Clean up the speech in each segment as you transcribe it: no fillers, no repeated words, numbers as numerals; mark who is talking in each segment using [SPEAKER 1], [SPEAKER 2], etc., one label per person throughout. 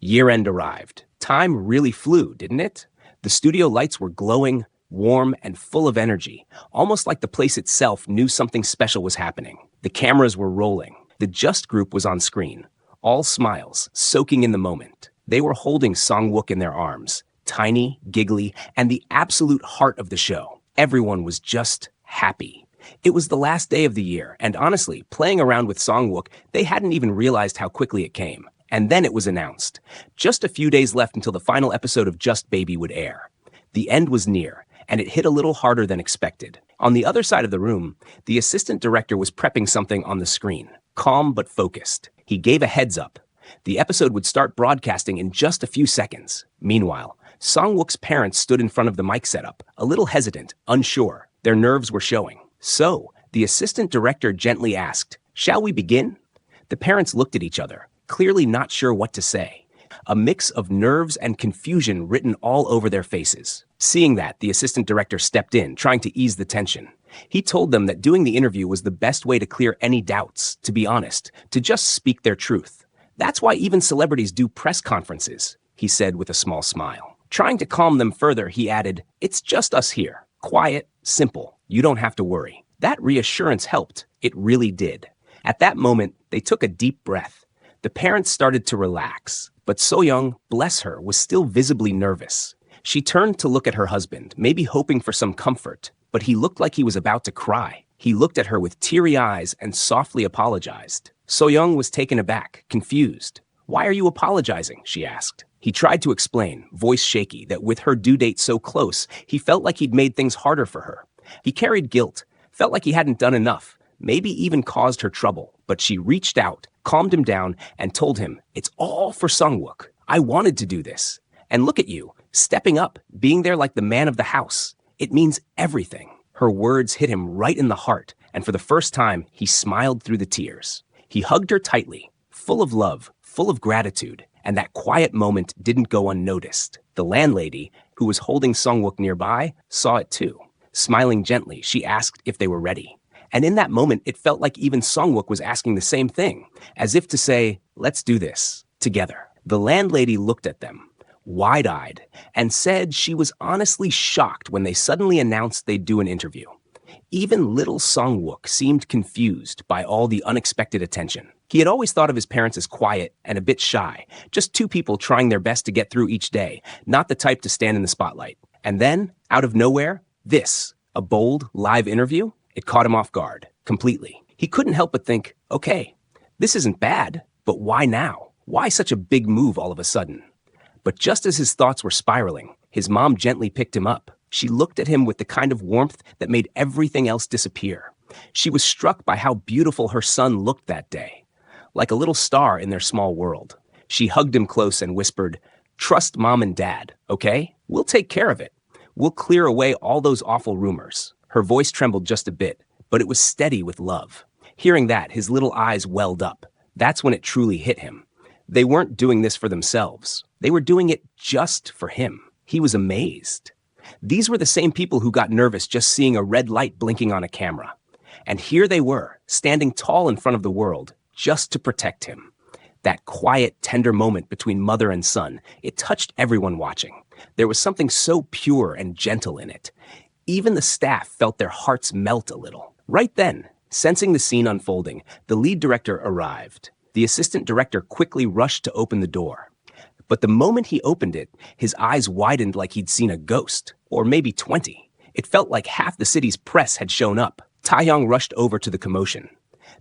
[SPEAKER 1] Year-end arrived. Time really flew, didn't it? The studio lights were glowing, warm, and full of energy, almost like the place itself knew something special was happening. The cameras were rolling. The Just group was on screen, all smiles, soaking in the moment. They were holding Song-wook in their arms, tiny, giggly, and the absolute heart of the show. Everyone was just happy. It was the last day of the year, and honestly, playing around with Song-wook, they hadn't even realized how quickly it came. And then it was announced. Just a few days left until the final episode of Just Baby would air. The end was near, and it hit a little harder than expected. On the other side of the room, the assistant director was prepping something on the screen, calm but focused. He gave a heads up. The episode would start broadcasting in just a few seconds. Meanwhile, Song-wook's parents stood in front of the mic setup, a little hesitant, unsure. Their nerves were showing. So, the assistant director gently asked, "Shall we begin?" The parents looked at each other, clearly not sure what to say. A mix of nerves and confusion written all over their faces. Seeing that, the assistant director stepped in, trying to ease the tension. He told them that doing the interview was the best way to clear any doubts, to be honest, to just speak their truth. "That's why even celebrities do press conferences," he said with a small smile. Trying to calm them further, he added, "It's just us here. Quiet, simple. You don't have to worry." That reassurance helped. It really did. At that moment, they took a deep breath. The parents started to relax, but So-young, bless her, was still visibly nervous. She turned to look at her husband, maybe hoping for some comfort, but he looked like he was about to cry. He looked at her with teary eyes and softly apologized. So-young was taken aback, confused. "Why are you apologizing?" she asked. He tried to explain, voice shaky, that with her due date so close, he felt like he'd made things harder for her. He carried guilt, felt like he hadn't done enough, maybe even caused her trouble, but she reached out, calmed him down, and told him, "It's all for Song-wook. I wanted to do this. And look at you, stepping up, being there like the man of the house. It means everything." Her words hit him right in the heart, and for the first time, he smiled through the tears. He hugged her tightly, full of love, full of gratitude, and that quiet moment didn't go unnoticed. The landlady, who was holding Song-wook nearby, saw it too. Smiling gently, she asked if they were ready. And in that moment, it felt like even Song-wook was asking the same thing, as if to say, "Let's do this, together." The landlady looked at them, wide-eyed, and said she was honestly shocked when they suddenly announced they'd do an interview. Even little Song-wook seemed confused by all the unexpected attention. He had always thought of his parents as quiet and a bit shy, just two people trying their best to get through each day, not the type to stand in the spotlight. And then, out of nowhere, this, a bold, live interview. It caught him off guard, completely. He couldn't help but think, okay, this isn't bad, but why now? Why such a big move all of a sudden? But just as his thoughts were spiraling, his mom gently picked him up. She looked at him with the kind of warmth that made everything else disappear. She was struck by how beautiful her son looked that day, like a little star in their small world. She hugged him close and whispered, "Trust Mom and Dad, okay? We'll take care of it. We'll clear away all those awful rumors." Her voice trembled just a bit, but it was steady with love. Hearing that, his little eyes welled up. That's when it truly hit him. They weren't doing this for themselves. They were doing it just for him. He was amazed. These were the same people who got nervous just seeing a red light blinking on a camera. And here they were, standing tall in front of the world, just to protect him. That quiet, tender moment between mother and son, it touched everyone watching. There was something so pure and gentle in it. Even the staff felt their hearts melt a little. Right then, sensing the scene unfolding, the lead director arrived. The assistant director quickly rushed to open the door. But the moment he opened it, his eyes widened like he'd seen a ghost, or maybe 20. It felt like half the city's press had shown up. Taeyong rushed over to the commotion.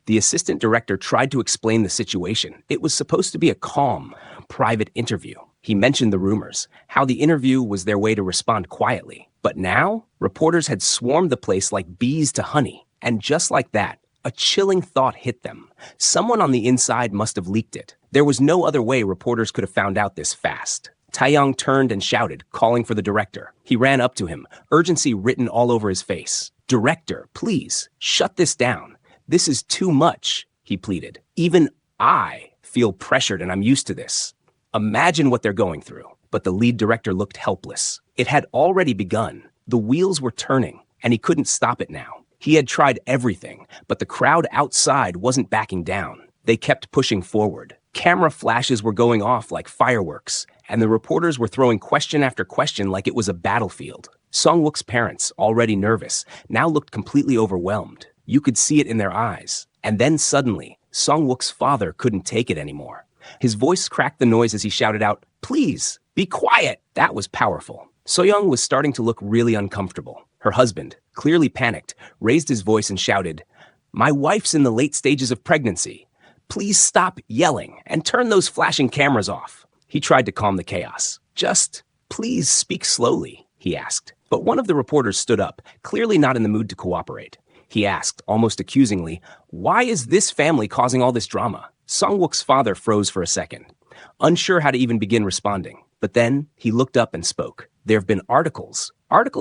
[SPEAKER 1] The assistant director tried to explain the situation. It was supposed to be a calm, private interview. He mentioned the rumors, how the interview was their way to respond quietly. But now, reporters had swarmed the place like bees to honey. And just like that, a chilling thought hit them. Someone on the inside must have leaked it. There was no other way reporters could have found out this fast. Taeyong turned and shouted, calling for the director. He ran up to him, urgency written all over his face. "Director, please, shut this down. This is too much," he pleaded. "Even I feel pressured and I'm used to this. Imagine what they're going through." But the lead director looked helpless. It had already begun. The wheels were turning, and he couldn't stop it now. He had tried everything, but the crowd outside wasn't backing down. They kept pushing forward. Camera flashes were going off like fireworks, and the reporters were throwing question after question like it was a battlefield. Song-wook's parents, already nervous, now looked completely overwhelmed. You could see it in their eyes. And then suddenly, Song-wook's father couldn't take it anymore. His voice cracked the noise as he shouted out, "Please, be quiet!" That was powerful. So-young was starting to look really uncomfortable. Her husband, clearly panicked, raised his voice and shouted, "My wife's in the late stages of pregnancy. Please stop yelling and turn those flashing cameras off." He tried to calm the chaos. "Just, please speak slowly," he asked. But one of the reporters stood up, clearly not in the mood to cooperate. He asked, almost accusingly, "Why is this family causing all this drama?" Song-wook's father froze for a second, unsure how to even begin responding. But then he looked up and spoke. "There have been articles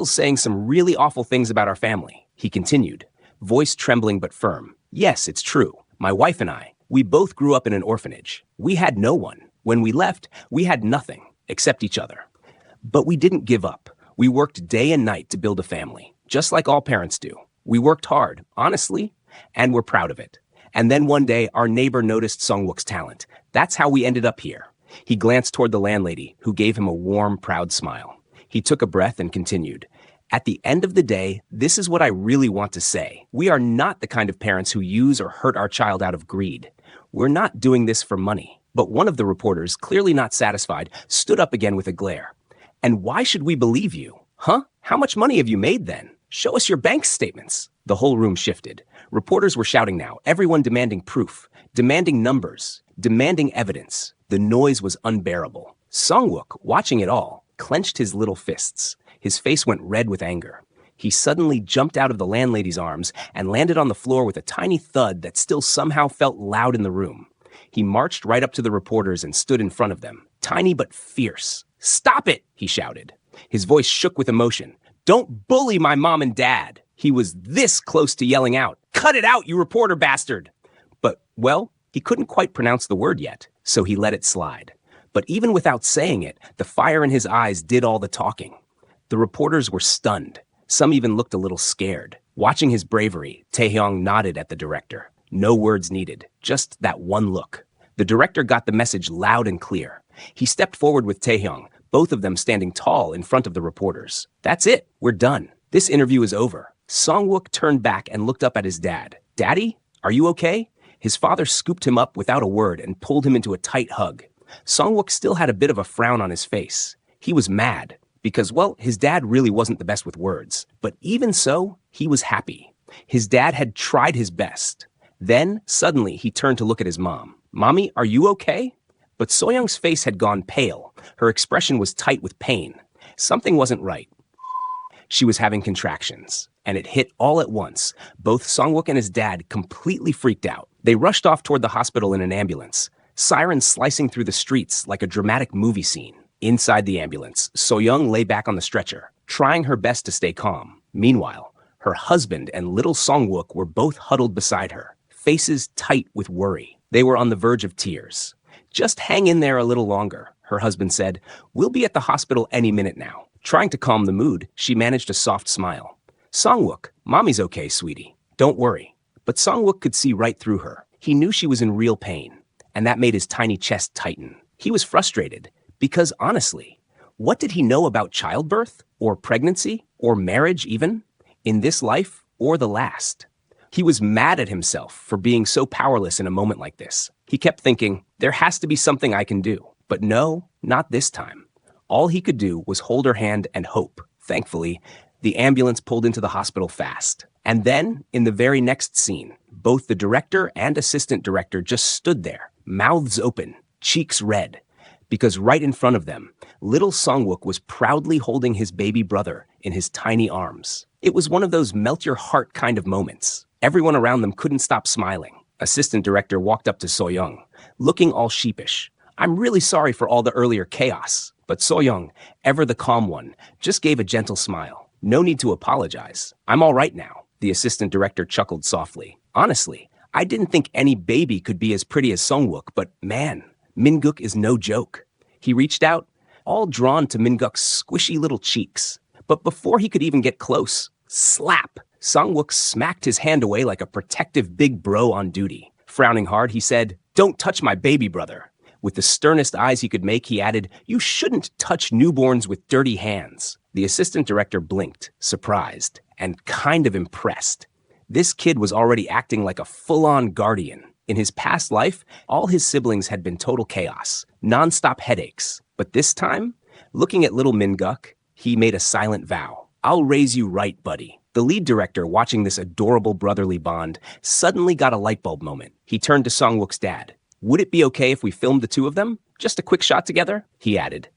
[SPEAKER 1] saying some really awful things about our family," he continued, voice trembling but firm. "Yes, it's true. My wife and I, we both grew up in an orphanage. We had no one. When we left, we had nothing except each other. But we didn't give up. We worked day and night to build a family, just like all parents do. We worked hard, honestly, and we're proud of it. And then one day, our neighbor noticed Song-wook's talent. That's how we ended up here." He glanced toward the landlady, who gave him a warm, proud smile. He took a breath and continued, "At the end of the day, this is what I really want to say. We are not the kind of parents who use or hurt our child out of greed. We're not doing this for money." But one of the reporters, clearly not satisfied, stood up again with a glare. "And why should we believe you? Huh? How much money have you made then? Show us your bank statements." The whole room shifted. Reporters were shouting now, everyone demanding proof, demanding numbers, demanding evidence. The noise was unbearable. Song-wook, watching it all, clenched his little fists. His face went red with anger. He suddenly jumped out of the landlady's arms and landed on the floor with a tiny thud that still somehow felt loud in the room. He marched right up to the reporters and stood in front of them, tiny but fierce. "Stop it!" he shouted. His voice shook with emotion. "Don't bully my mom and dad." He was this close to yelling out, "Cut it out, you reporter bastard!" But, well, he couldn't quite pronounce the word yet, so he let it slide. But even without saying it, the fire in his eyes did all the talking. The reporters were stunned. Some even looked a little scared. Watching his bravery, Taehyung nodded at the director. No words needed, just that one look. The director got the message loud and clear. He stepped forward with Taehyung, both of them standing tall in front of the reporters. "That's it. We're done. This interview is over." Song-wook turned back and looked up at his dad. "Daddy, are you okay?" His father scooped him up without a word and pulled him into a tight hug. Song-wook still had a bit of a frown on his face. He was mad because, well, his dad really wasn't the best with words. But even so, he was happy. His dad had tried his best. Then, suddenly, he turned to look at his mom. "Mommy, are you okay?" But So-young's face had gone pale. Her expression was tight with pain. Something wasn't right. She was having contractions, and it hit all at once. Both Song-wook and his dad completely freaked out. They rushed off toward the hospital in an ambulance, sirens slicing through the streets like a dramatic movie scene. Inside the ambulance, So-young lay back on the stretcher, trying her best to stay calm. Meanwhile, her husband and little Song-wook were both huddled beside her, faces tight with worry. They were on the verge of tears. "Just hang in there a little longer," her husband said. "We'll be at the hospital any minute now." Trying to calm the mood, she managed a soft smile. "Song-wook, Mommy's okay, sweetie. Don't worry." But Song-wook could see right through her. He knew she was in real pain, and that made his tiny chest tighten. He was frustrated, because honestly, what did he know about childbirth, or pregnancy, or marriage even, in this life or the last? He was mad at himself for being so powerless in a moment like this. He kept thinking, there has to be something I can do. But no, not this time. All he could do was hold her hand and hope. Thankfully, the ambulance pulled into the hospital fast. And then, in the very next scene, both the director and assistant director just stood there, mouths open, cheeks red. Because right in front of them, little Song-wook was proudly holding his baby brother in his tiny arms. It was one of those melt-your-heart kind of moments. Everyone around them couldn't stop smiling. Assistant director walked up to So-young, looking all sheepish. "I'm really sorry for all the earlier chaos." But So-young, ever the calm one, just gave a gentle smile. "No need to apologize. I'm all right now." The assistant director chuckled softly. "Honestly, I didn't think any baby could be as pretty as Song-wook, but man, Min-guk is no joke." He reached out, all drawn to Min-guk's squishy little cheeks. But before he could even get close, slap! Song-wook smacked his hand away like a protective big bro on duty. Frowning hard, he said, "Don't touch my baby brother." With the sternest eyes he could make, he added, "You shouldn't touch newborns with dirty hands." The assistant director blinked, surprised, and kind of impressed. This kid was already acting like a full-on guardian. In his past life, all his siblings had been total chaos, nonstop headaches. But this time, looking at little Minguk, he made a silent vow. "I'll raise you right, buddy." The lead director, watching this adorable brotherly bond, suddenly got a light bulb moment. He turned to Song-wook's dad. "Would it be okay if we filmed the two of them? Just a quick shot together?" he added.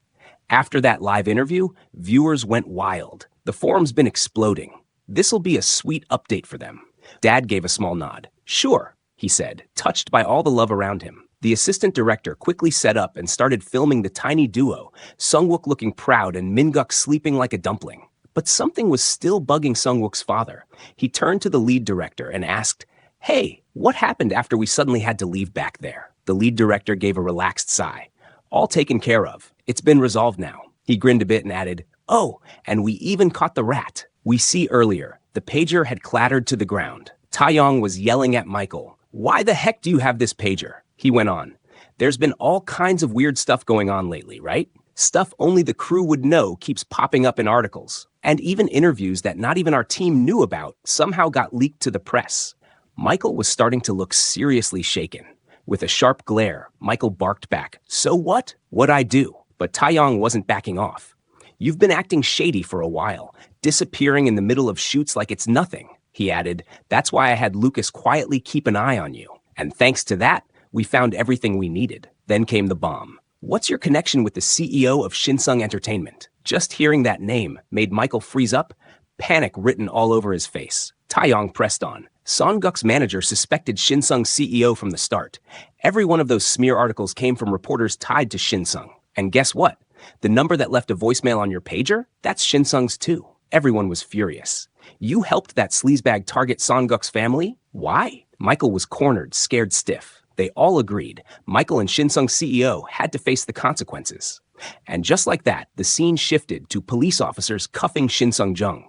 [SPEAKER 1] After that live interview, viewers went wild. The forum's been exploding. This'll be a sweet update for them. Dad gave a small nod. "Sure," he said, touched by all the love around him. The assistant director quickly set up and started filming the tiny duo, Sung-wook looking proud and Minguk sleeping like a dumpling. But something was still bugging Sung-wook's father. He turned to the lead director and asked, "Hey, what happened after we suddenly had to leave back there?" The lead director gave a relaxed sigh. "All taken care of. It's been resolved now." He grinned a bit and added, "Oh, and we even caught the rat." We see earlier, the pager had clattered to the ground. Taeyong was yelling at Michael. "Why the heck do you have this pager?" He went on. "There's been all kinds of weird stuff going on lately, right? Stuff only the crew would know keeps popping up in articles. And even interviews that not even our team knew about somehow got leaked to the press." Michael was starting to look seriously shaken. With a sharp glare, Michael barked back, "So what? What'd I do?" But Taeyong wasn't backing off. "You've been acting shady for a while, disappearing in the middle of shoots like it's nothing," he added. "That's why I had Lucas quietly keep an eye on you. And thanks to that, we found everything we needed." Then came the bomb. "What's your connection with the CEO of Shinsung Entertainment?" Just hearing that name made Michael freeze up, panic written all over his face. Taeyong pressed on. Song-guk's manager suspected Shinsung's CEO from the start. Every one of those smear articles came from reporters tied to Shinsung. And guess what? The number that left a voicemail on your pager? That's Shinsung's too. Everyone was furious. "You helped that sleazebag target Song-guk's family? Why?" Michael was cornered, scared stiff. They all agreed. Michael and Shinsung's CEO had to face the consequences. And just like that, the scene shifted to police officers cuffing Shinsung Jung.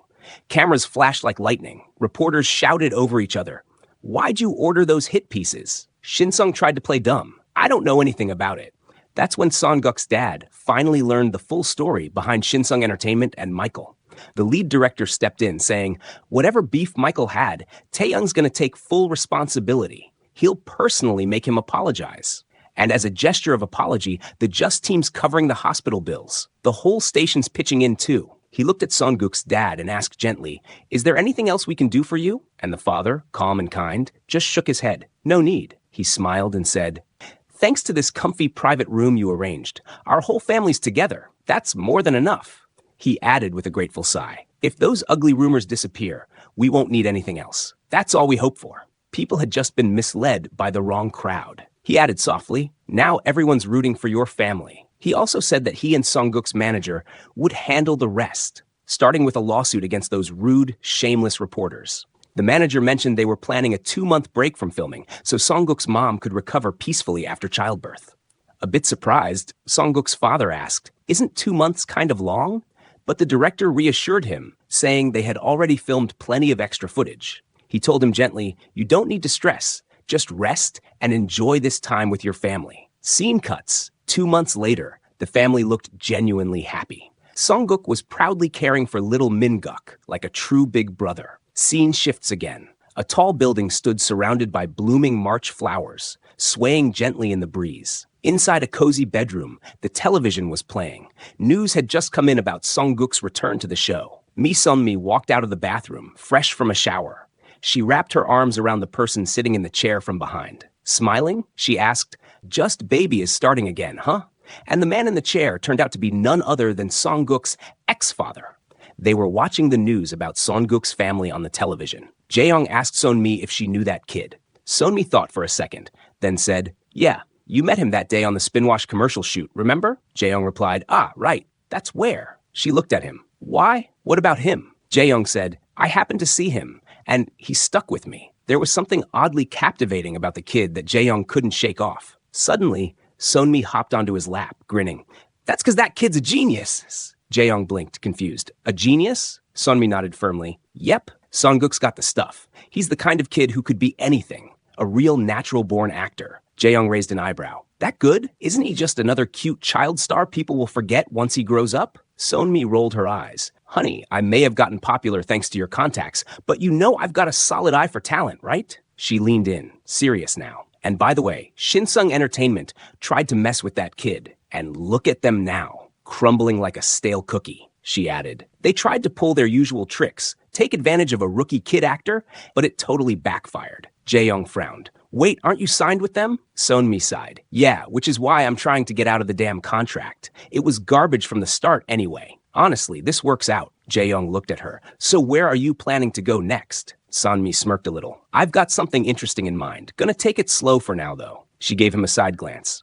[SPEAKER 1] Cameras flashed like lightning. Reporters shouted over each other. "Why'd you order those hit pieces?" Shinsung tried to play dumb. "I don't know anything about it." That's when Song-guk's dad finally learned the full story behind Shinsung Entertainment and Michael. The lead director stepped in, saying, "Whatever beef Michael had, Taeyong's gonna take full responsibility. He'll personally make him apologize." And as a gesture of apology, the Just team's covering the hospital bills. The whole station's pitching in too. He looked at Sung-guk's dad and asked gently, "Is there anything else we can do for you?" And the father, calm and kind, just shook his head. "No need." He smiled and said, "Thanks to this comfy private room you arranged, our whole family's together. That's more than enough." He added with a grateful sigh, "If those ugly rumors disappear, we won't need anything else. That's all we hope for." People had just been misled by the wrong crowd. He added softly, "Now everyone's rooting for your family." He also said that he and Sung-guk's manager would handle the rest, starting with a lawsuit against those rude, shameless reporters. The manager mentioned they were planning a 2-month break from filming so Sung-guk's mom could recover peacefully after childbirth. A bit surprised, Sung-guk's father asked, "Isn't 2 months kind of long?" But the director reassured him, saying they had already filmed plenty of extra footage. He told him gently, "You don't need to stress. Just rest and enjoy this time with your family." Scene cuts. 2 months later, the family looked genuinely happy. Sung-guk was proudly caring for little Minguk like a true big brother. Scene shifts again. A tall building stood surrounded by blooming March flowers, swaying gently in the breeze. Inside a cozy bedroom, the television was playing. News had just come in about Sung-guk's return to the show. Mi Sun-mi walked out of the bathroom, fresh from a shower. She wrapped her arms around the person sitting in the chair from behind. Smiling, she asked, "Just Baby is starting again, huh?" And the man in the chair turned out to be none other than Song-guk's ex-father. They were watching the news about Song-guk's family on the television. Jaeyoung asked Sun-mi if she knew that kid. Sun-mi thought for a second, then said, "Yeah, you met him that day on the Spinwash commercial shoot, remember?" Jaeyoung replied, "Ah, right, that's where." She looked at him. "Why? What about him?" Jaeyoung said, "I happened to see him, and he stuck with me." There was something oddly captivating about the kid that Jaeyoung couldn't shake off. Suddenly, Sun-mi hopped onto his lap, grinning. "That's because that kid's a genius." Jaeyoung blinked, confused. "A genius?" Sun-mi nodded firmly. "Yep, Song-guk's got the stuff. He's the kind of kid who could be anything. A real natural-born actor. Jaeyoung raised an eyebrow. That good? Isn't he just another cute child star people will forget once he grows up? Sonmi rolled her eyes. Honey, I may have gotten popular thanks to your contacts, but you know I've got a solid eye for talent, right? She leaned in, serious now. And by the way, Shinsung Entertainment tried to mess with that kid. And look at them now, crumbling like a stale cookie, she added. They tried to pull their usual tricks, take advantage of a rookie kid actor, but it totally backfired. Jaeyoung frowned. Wait, aren't you signed with them? Sonmi sighed. Yeah, which is why I'm trying to get out of the damn contract. It was garbage from the start anyway. Honestly, this works out. Jaeyoung looked at her. So where are you planning to go next? Sonmi smirked a little. I've got something interesting in mind. Gonna take it slow for now, though. She gave him a side glance.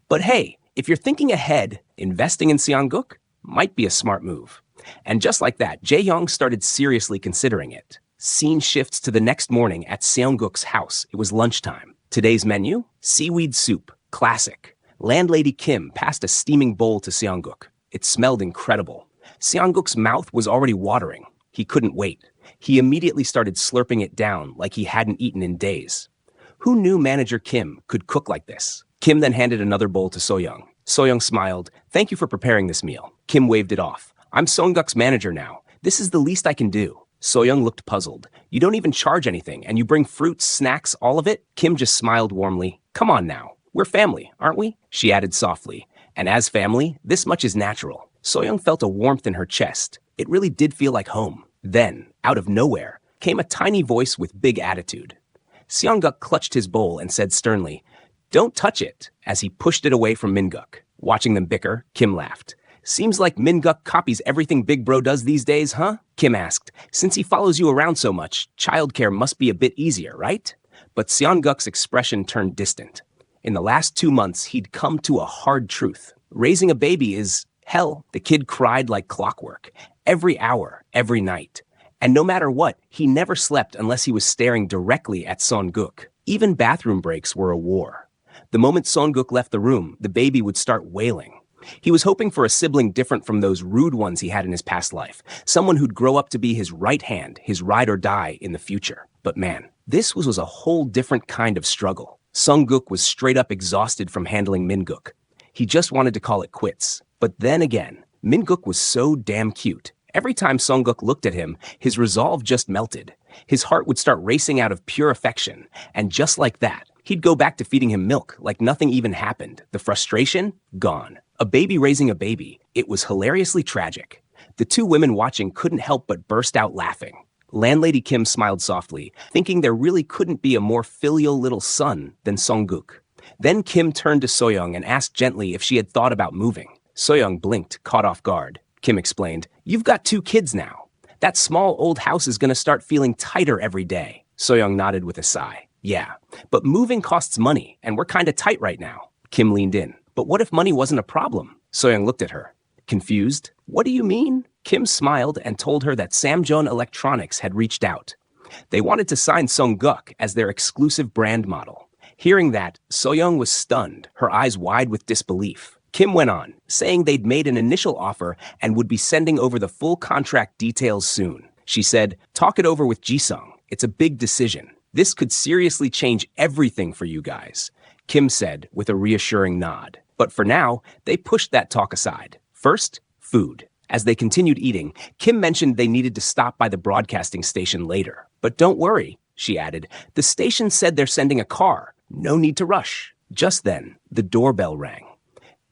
[SPEAKER 1] But hey, if you're thinking ahead, investing in Seongguk might be a smart move. And just like that, Jaeyoung started seriously considering it. Scene shifts to the next morning at Seongguk's house. It was lunchtime. Today's menu? Seaweed soup. Classic. Landlady Kim passed a steaming bowl to Seongguk. It smelled incredible. Seongguk's mouth was already watering. He couldn't wait. He immediately started slurping it down like he hadn't eaten in days. Who knew manager Kim could cook like this? Kim then handed another bowl to Soyoung. Soyoung smiled. Thank you for preparing this meal. Kim waved it off. I'm Seongguk's manager now. This is the least I can do. Soyoung looked puzzled. You don't even charge anything, and you bring fruits, snacks, all of it? Kim just smiled warmly. Come on now. We're family, aren't we? She added softly. And as family, this much is natural. Soyoung felt a warmth in her chest. It really did feel like home. Then, out of nowhere, came a tiny voice with big attitude. Seongguk clutched his bowl and said sternly, Don't touch it, as he pushed it away from Minguk. Watching them bicker, Kim laughed. Seems like Minguk copies everything Big Bro does these days, huh? Kim asked. Since he follows you around so much, childcare must be a bit easier, right? But Seongguk's expression turned distant. In the last 2 months, he'd come to a hard truth. Raising a baby is hell. The kid cried like clockwork. Every hour, every night. And no matter what, he never slept unless he was staring directly at Seongguk. Even bathroom breaks were a war. The moment Seongguk left the room, the baby would start wailing. He was hoping for a sibling different from those rude ones he had in his past life, someone who'd grow up to be his right hand, his ride or die in the future. But man, this was a whole different kind of struggle. Seongguk was straight up exhausted from handling Minguk. He just wanted to call it quits. But then again, Minguk was so damn cute. Every time Seongguk looked at him, his resolve just melted. His heart would start racing out of pure affection, and just like that, he'd go back to feeding him milk like nothing even happened. The frustration? Gone. A baby raising a baby. It was hilariously tragic. The two women watching couldn't help but burst out laughing. Landlady Kim smiled softly, thinking there really couldn't be a more filial little son than Seongguk. Then Kim turned to Soyoung and asked gently if she had thought about moving. Soyoung blinked, caught off guard. Kim explained, You've got 2 kids now. That small old house is going to start feeling tighter every day. Soyoung nodded with a sigh. Yeah, but moving costs money, and we're kind of tight right now. Kim leaned in. But what if money wasn't a problem? Soyoung looked at her. Confused? What do you mean? Kim smiled and told her that Samjeon Electronics had reached out. They wanted to sign Seongguk as their exclusive brand model. Hearing that, Soyoung was stunned, her eyes wide with disbelief. Kim went on, saying they'd made an initial offer and would be sending over the full contract details soon. She said, Talk it over with Jisung. It's a big decision. This could seriously change everything for you guys. Kim said with a reassuring nod. But for now, they pushed that talk aside. First, food. As they continued eating, Kim mentioned they needed to stop by the broadcasting station later. But don't worry, she added. The station said they're sending a car. No need to rush. Just then, the doorbell rang.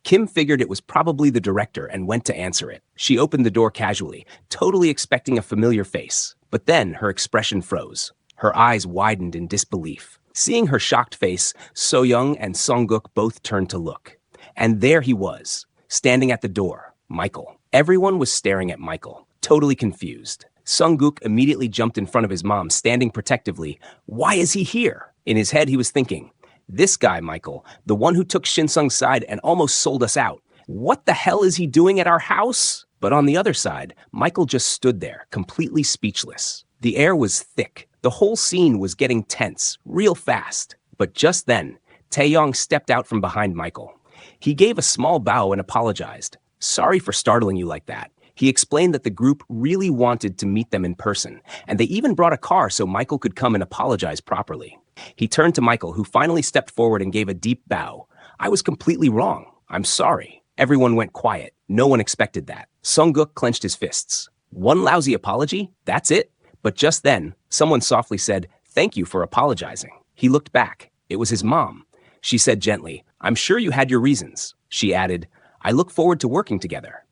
[SPEAKER 1] Kim figured it was probably the director and went to answer it. She opened the door casually, totally expecting a familiar face. But then her expression froze. Her eyes widened in disbelief. Seeing her shocked face, Soyoung and Seongguk both turned to look. And there he was, standing at the door, Michael. Everyone was staring at Michael, totally confused. Seongguk immediately jumped in front of his mom, standing protectively. Why is he here? In his head, he was thinking, this guy, Michael, the one who took Shinsung's side and almost sold us out. What the hell is he doing at our house? But on the other side, Michael just stood there, completely speechless. The air was thick. The whole scene was getting tense, real fast. But just then, Taeyong stepped out from behind Michael. He gave a small bow and apologized. Sorry for startling you like that. He explained that the group really wanted to meet them in person, and they even brought a car so Michael could come and apologize properly. He turned to Michael, who finally stepped forward and gave a deep bow. I was completely wrong. I'm sorry. Everyone went quiet. No one expected that. Sung-guk clenched his fists. One lousy apology? That's it? But just then, someone softly said, "Thank you for apologizing." He looked back. It was his mom. She said gently, "I'm sure you had your reasons." She added, "I look forward to working together."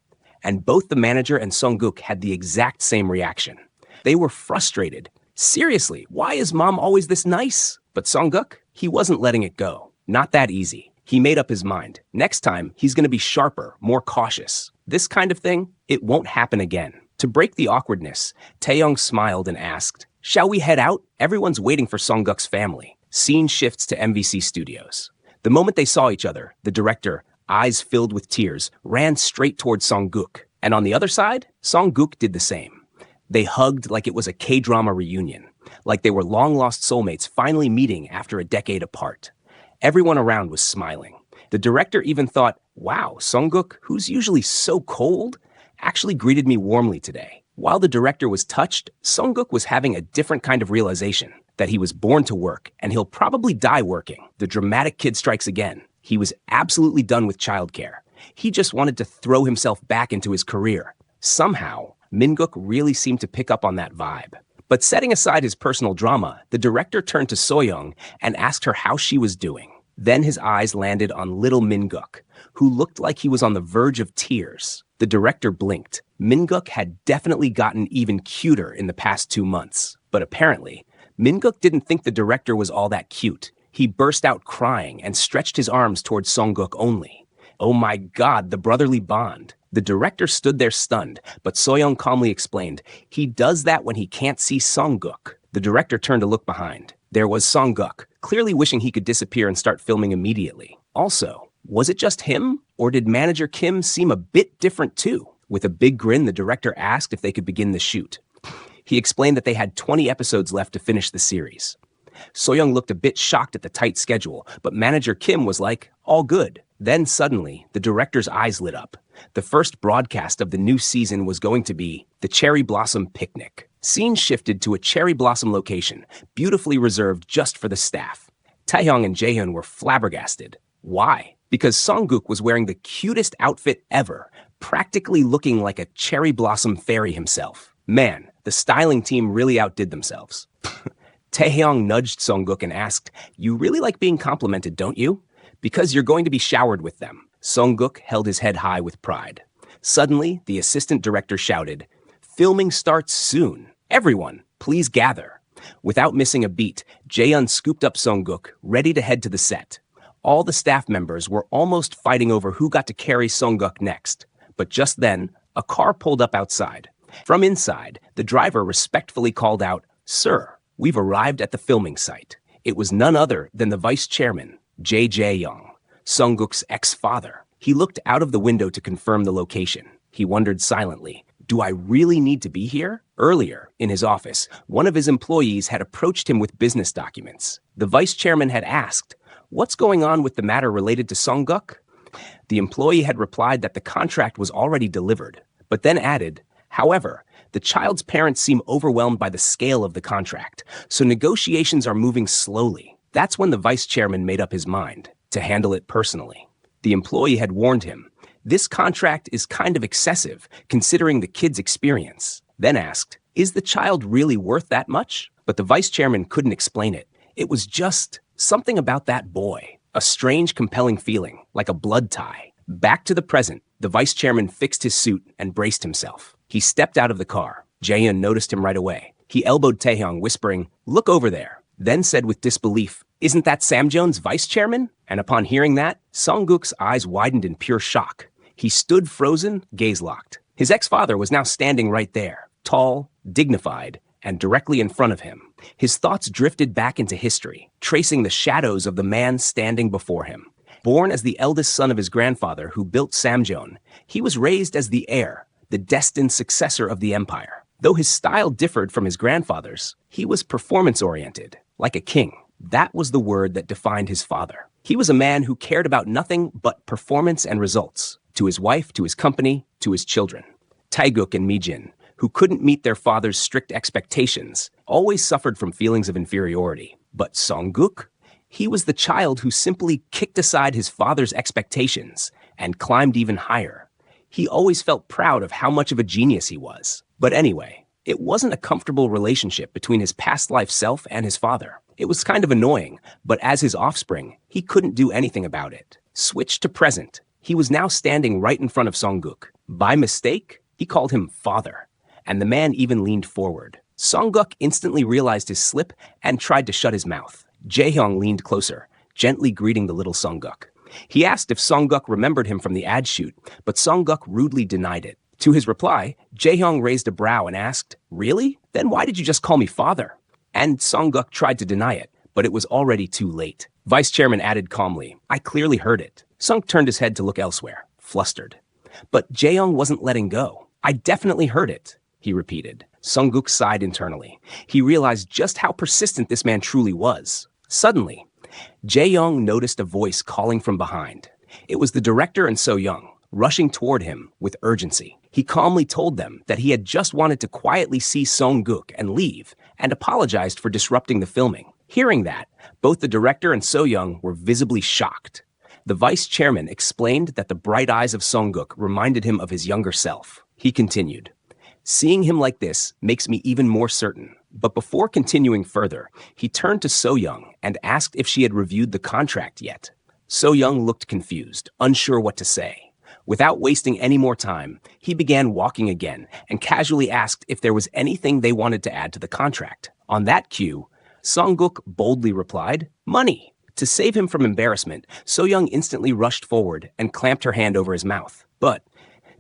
[SPEAKER 1] And both the manager and Sung-guk had the exact same reaction. They were frustrated. Seriously, why is mom always this nice? But Sung-guk, he wasn't letting it go. Not that easy. He made up his mind. Next time, he's going to be sharper, more cautious. This kind of thing, it won't happen again. To break the awkwardness, Taeyong smiled and asked, "Shall we head out? Everyone's waiting for Sung-guk's family." Scene shifts to MVC Studios. The moment they saw each other, the director, eyes filled with tears, ran straight towards Sung-guk. And on the other side, Sung-guk did the same. They hugged like it was a K-drama reunion, like they were long-lost soulmates finally meeting after a decade apart. Everyone around was smiling. The director even thought, wow, Sung-guk, who's usually so cold, actually greeted me warmly today. While the director was touched, Sung-guk was having a different kind of realization, that he was born to work and he'll probably die working. The dramatic kid strikes again. He was absolutely done with childcare. He just wanted to throw himself back into his career. Somehow, Min-guk really seemed to pick up on that vibe. But setting aside his personal drama, the director turned to Soyoung and asked her how she was doing. Then his eyes landed on little Min-guk, who looked like he was on the verge of tears. The director blinked. Min-guk had definitely gotten even cuter in the past 2 months. But apparently, Min-guk didn't think the director was all that cute. He burst out crying and stretched his arms towards Sung-guk only. Oh my God, the brotherly bond. The director stood there stunned, but Soyoung calmly explained, he does that when he can't see Sung-guk. The director turned to look behind. There was Sung-guk, clearly wishing he could disappear and start filming immediately. Also, was it just him, or did manager Kim seem a bit different too? With a big grin, the director asked if they could begin the shoot. He explained that they had 20 episodes left to finish the series. Soyoung looked a bit shocked at the tight schedule, but manager Kim was like, all good. Then suddenly, the director's eyes lit up. The first broadcast of the new season was going to be the Cherry Blossom Picnic. Scene shifted to a cherry blossom location, beautifully reserved just for the staff. Taehyung and Jaehyun were flabbergasted. Why? Because Sung-guk was wearing the cutest outfit ever, practically looking like a cherry blossom fairy himself. Man, the styling team really outdid themselves. Taehyung nudged Sung-guk and asked, "You really like being complimented, don't you?" "Because you're going to be showered with them." Sung-guk held his head high with pride. Suddenly, the assistant director shouted, "Filming starts soon. Everyone, please gather." Without missing a beat, Jaehyun scooped up Sung-guk, ready to head to the set. All the staff members were almost fighting over who got to carry Sung-guk next. But just then, a car pulled up outside. From inside, the driver respectfully called out, "Sir, we've arrived at the filming site." It was none other than the vice chairman, Jae-young, Sung-guk's ex-father. He looked out of the window to confirm the location. He wondered silently, do I really need to be here? Earlier, in his office, one of his employees had approached him with business documents. The vice chairman had asked, "What's going on with the matter related to Sung-guk?" The employee had replied that the contract was already delivered, but then added, "However, the child's parents seem overwhelmed by the scale of the contract, so negotiations are moving slowly." That's when the vice chairman made up his mind to handle it personally. The employee had warned him, "This contract is kind of excessive, considering the kid's experience." Then asked, "Is the child really worth that much?" But the vice chairman couldn't explain it. It was just something about that boy. A strange, compelling feeling, like a blood tie. Back to the present, the vice chairman fixed his suit and braced himself. He stepped out of the car. Jaehyun noticed him right away. He elbowed Taehyung, whispering, "Look over there." Then said with disbelief, "Isn't that Samjeon's vice chairman?" And upon hearing that, Sung-guk's eyes widened in pure shock. He stood frozen, gaze locked. His ex-father was now standing right there, tall, dignified, and directly in front of him. His thoughts drifted back into history, tracing the shadows of the man standing before him. Born as the eldest son of his grandfather who built Samjeon, he was raised as the heir, the destined successor of the empire. Though his style differed from his grandfather's, he was performance-oriented, like a king. That was the word that defined his father. He was a man who cared about nothing but performance and results, to his wife, to his company, to his children. Taeguk and Mijin, who couldn't meet their father's strict expectations, always suffered from feelings of inferiority. But Songguk? He was the child who simply kicked aside his father's expectations and climbed even higher. He always felt proud of how much of a genius he was. But anyway, it wasn't a comfortable relationship between his past life self and his father. It was kind of annoying, but as his offspring, he couldn't do anything about it. Switched to present. He was now standing right in front of Songguk. By mistake, he called him father, and the man even leaned forward. Songguk instantly realized his slip and tried to shut his mouth. Jaehyung leaned closer, gently greeting the little Songguk. He asked if Songguk remembered him from the ad shoot, but Songguk rudely denied it. To his reply, Jaehyung raised a brow and asked, "Really? Then why did you just call me father?" And Songguk tried to deny it, but it was already too late. Vice Chairman added calmly, "I clearly heard it." Sung turned his head to look elsewhere, flustered. But Jaehyung wasn't letting go. "I definitely heard it," he repeated. Songguk sighed internally. He realized just how persistent this man truly was. Suddenly, Jaehyung noticed a voice calling from behind. It was the director and So-young, rushing toward him with urgency. He calmly told them that he had just wanted to quietly see Songguk and leave, and apologized for disrupting the filming. Hearing that, both the director and So-young were visibly shocked. The vice chairman explained that the bright eyes of Songguk reminded him of his younger self. He continued, "Seeing him like this makes me even more certain." But before continuing further, he turned to So-young and asked if she had reviewed the contract yet. So-young looked confused, unsure what to say. Without wasting any more time, he began walking again and casually asked if there was anything they wanted to add to the contract. On that cue, Songguk boldly replied, "Money." To save him from embarrassment, So-young instantly rushed forward and clamped her hand over his mouth. But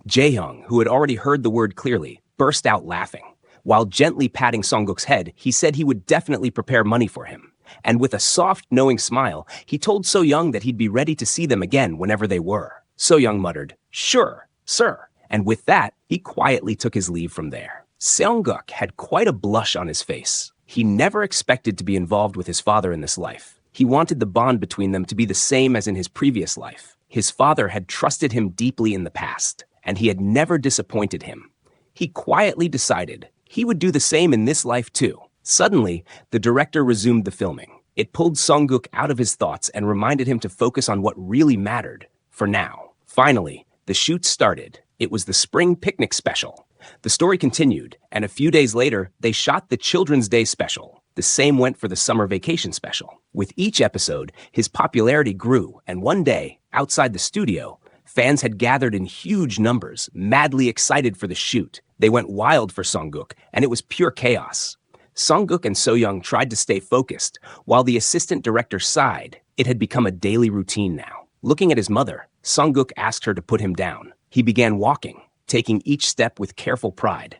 [SPEAKER 1] Jaehyung, who had already heard the word clearly, burst out laughing. While gently patting Songguk's head, he said he would definitely prepare money for him. And with a soft, knowing smile, he told So-young that he'd be ready to see them again whenever they were. So-young muttered, "Sure, sir." And with that, he quietly took his leave from there. Songguk had quite a blush on his face. He never expected to be involved with his father in this life. He wanted the bond between them to be the same as in his previous life. His father had trusted him deeply in the past, and he had never disappointed him. He quietly decided he would do the same in this life too. Suddenly, the director resumed the filming. It pulled Songguk out of his thoughts and reminded him to focus on what really mattered, for now. Finally, the shoot started. It was the spring picnic special. The story continued, and a few days later, they shot the Children's Day special. The same went for the summer vacation special. With each episode, his popularity grew, and one day, outside the studio, fans had gathered in huge numbers, madly excited for the shoot. They went wild for Songguk, and it was pure chaos. Songguk and So-young tried to stay focused, while the assistant director sighed. It had become a daily routine now. Looking at his mother, Songguk asked her to put him down. He began walking, taking each step with careful pride.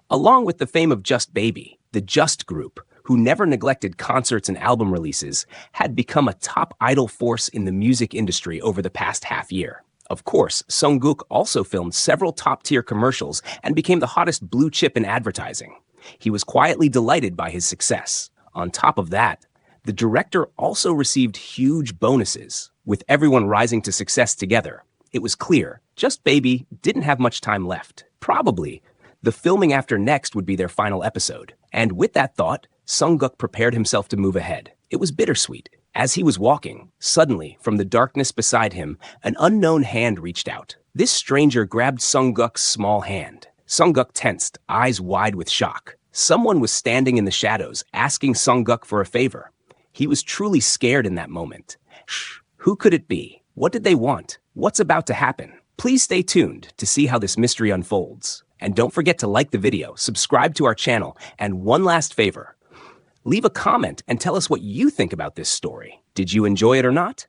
[SPEAKER 1] Along with the fame of Just Baby, the Just group, who never neglected concerts and album releases, had become a top idol force in the music industry over the past half year. Of course, Songguk also filmed several top-tier commercials and became the hottest blue chip in advertising. He was quietly delighted by his success. On top of that, the director also received huge bonuses, with everyone rising to success together. It was clear, Just Baby didn't have much time left. Probably, the filming after next would be their final episode. And with that thought, Songguk prepared himself to move ahead. It was bittersweet. As he was walking, suddenly, from the darkness beside him, an unknown hand reached out. This stranger grabbed Songguk's small hand. Songguk tensed, eyes wide with shock. Someone was standing in the shadows, asking Songguk for a favor. He was truly scared in that moment. Shh, who could it be? What did they want? What's about to happen? Please stay tuned to see how this mystery unfolds. And don't forget to like the video, subscribe to our channel, and one last favor. Leave a comment and tell us what you think about this story. Did you enjoy it or not?